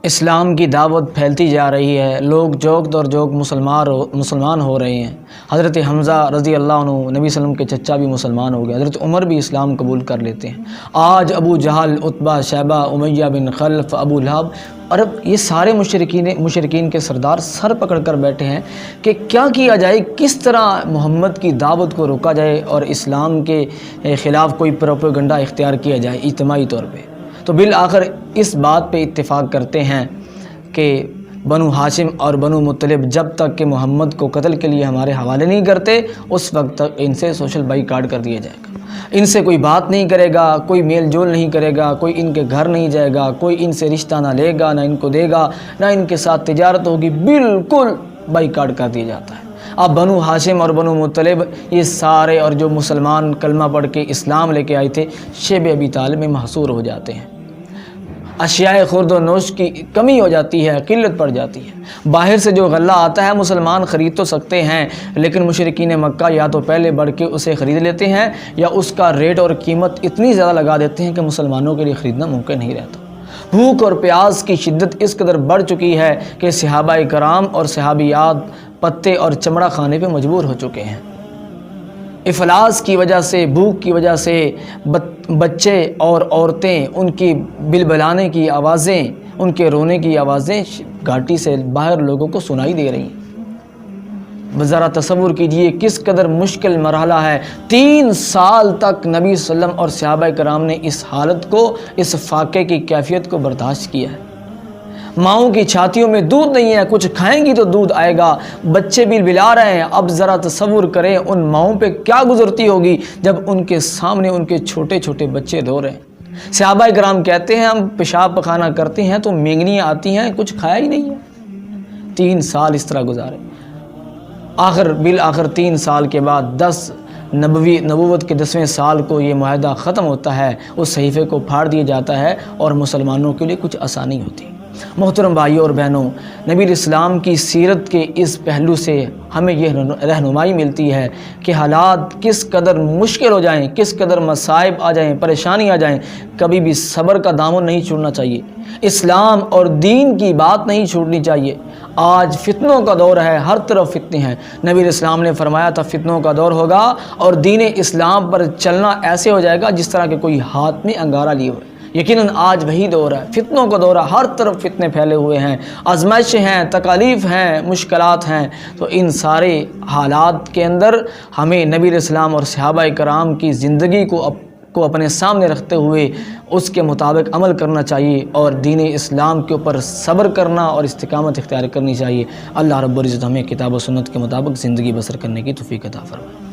اسلام کی دعوت پھیلتی جا رہی ہے، لوگ جوک در جوک مسلمان ہو رہے ہیں۔ حضرت حمزہ رضی اللہ عنہ نبی صلی اللہ علیہ وسلم کے چچا بھی مسلمان ہو گئے، حضرت عمر بھی اسلام قبول کر لیتے ہیں۔ آج ابو جہل، عتبہ، شیبہ، امیہ بن خلف، ابو لہب اور اب یہ سارے مشرکین کے سردار سر پکڑ کر بیٹھے ہیں کہ کیا کیا جائے، کس طرح محمد کی دعوت کو روکا جائے اور اسلام کے خلاف کوئی پروپیگنڈا اختیار کیا جائے اجتماعی طور پہ۔ تو بالآخر اس بات پہ اتفاق کرتے ہیں کہ بنو ہاشم اور بنو مطلب جب تک کہ محمد کو قتل کے لیے ہمارے حوالے نہیں کرتے اس وقت تک ان سے سوشل بائیکاٹ کر دیا جائے گا، ان سے کوئی بات نہیں کرے گا، کوئی میل جول نہیں کرے گا، کوئی ان کے گھر نہیں جائے گا، کوئی ان سے رشتہ نہ لے گا، نہ ان کو دے گا، نہ ان کے ساتھ تجارت ہوگی، بالکل بائیکاٹ کر دیا جاتا ہے۔ اب بنو ہاشم اور بنو مطلب یہ سارے اور جو مسلمان کلمہ پڑھ کے اسلام لے کے آئے تھے شیب ابی طالب میں محصور ہو جاتے ہیں۔ اشیاء خورد و نوش کی کمی ہو جاتی ہے، قلت پڑ جاتی ہے۔ باہر سے جو غلہ آتا ہے مسلمان خرید تو سکتے ہیں، لیکن مشرکین مکہ یا تو پہلے بڑھ کے اسے خرید لیتے ہیں یا اس کا ریٹ اور قیمت اتنی زیادہ لگا دیتے ہیں کہ مسلمانوں کے لیے خریدنا ممکن نہیں رہتا۔ بھوک اور پیاس کی شدت اس قدر بڑھ چکی ہے کہ صحابہ کرام اور صحابیات پتے اور چمڑا کھانے پہ مجبور ہو چکے ہیں۔ افلاس کی وجہ سے، بھوک کی وجہ سے بچے اور عورتیں، ان کی بلبلانے کی آوازیں، ان کے رونے کی آوازیں گھاٹی سے باہر لوگوں کو سنائی دے رہی ہیں۔ ذرا تصور کیجئے کس قدر مشکل مرحلہ ہے۔ 3 سال تک نبی صلی اللہ علیہ وسلم اور صحابہ کرام نے اس حالت کو، اس فاقے کی کیفیت کو برداشت کیا ہے۔ ماؤں کی چھاتیوں میں دودھ نہیں ہے، کچھ کھائیں گی تو دودھ آئے گا، بچے بھی بلا رہے ہیں۔ اب ذرا تصور کریں ان ماؤں پہ کیا گزرتی ہوگی جب ان کے سامنے ان کے چھوٹے چھوٹے بچے رو رہے ہیں۔ صحابہ کرام کہتے ہیں ہم پیشاب پخانہ کرتے ہیں تو مینگنیاں آتی ہیں، کچھ کھایا ہی نہیں ہے۔ 3 سال اس طرح گزارے، بالآخر 3 سال کے بعد نبوت کے 10ویں سال کو یہ معاہدہ ختم ہوتا ہے، اس صحیفے کو پھاڑ دیا جاتا ہے اور مسلمانوں کے لیے کچھ آسانی ہوتی ہے۔ محترم بھائیوں اور بہنوں، نبی اسلام کی سیرت کے اس پہلو سے ہمیں یہ رہنمائی ملتی ہے کہ حالات کس قدر مشکل ہو جائیں، کس قدر مصائب آ جائیں، پریشانی آ جائیں، کبھی بھی صبر کا دامن نہیں چھوڑنا چاہیے، اسلام اور دین کی بات نہیں چھوڑنی چاہیے۔ آج فتنوں کا دور ہے، ہر طرف فتنے ہیں۔ نبی اسلام نے فرمایا تھا فتنوں کا دور ہوگا اور دین اسلام پر چلنا ایسے ہو جائے گا جس طرح کہ کوئی ہاتھ میں انگارہ لیے ہوئے۔ یقیناً آج وہی دور ہے، فتنوں کا دور ہے، ہر طرف فتنے پھیلے ہوئے ہیں، آزمائشیں ہیں، تکالیف ہیں، مشکلات ہیں۔ تو ان سارے حالات کے اندر ہمیں نبی اسلام اور صحابہ کرام کی زندگی کو اپنے سامنے رکھتے ہوئے اس کے مطابق عمل کرنا چاہیے اور دین اسلام کے اوپر صبر کرنا اور استقامت اختیار کرنی چاہیے۔ اللہ رب العزت ہمیں کتاب و سنت کے مطابق زندگی بسر کرنے کی توفیق عطا فرمائے۔